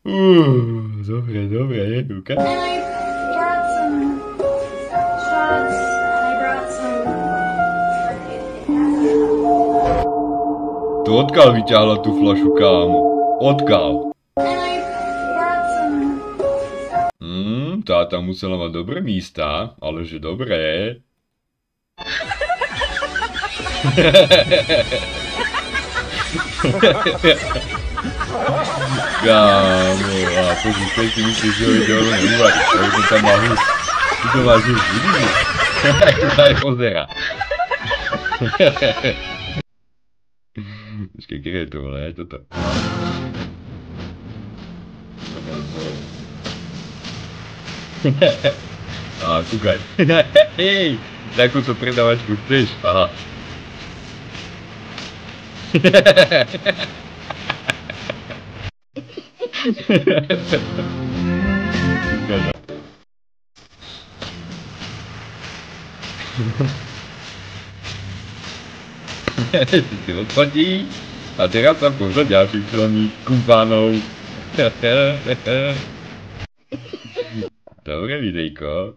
Dobre, dobre, Júka. And I got some shots. I brought some. Tu odkiaľ vyťahla tú fľašu, kámo? Odkiaľ? And I got some. Táta musela mať dobré místa, ale že dobré. Kámo, a počkej si myslíš, že ho ide ono neuvariť, ale som tam mal hus. Ty to máš hus, vidíš? Jak to aj pozera. Počkej, kde je to, ale aj toto. A kúkaj. Hej, takúto predávačku chceš? Aha. Si odpadí a teraz sa pozrie ďalších člení kumpánov. Dobre videjko.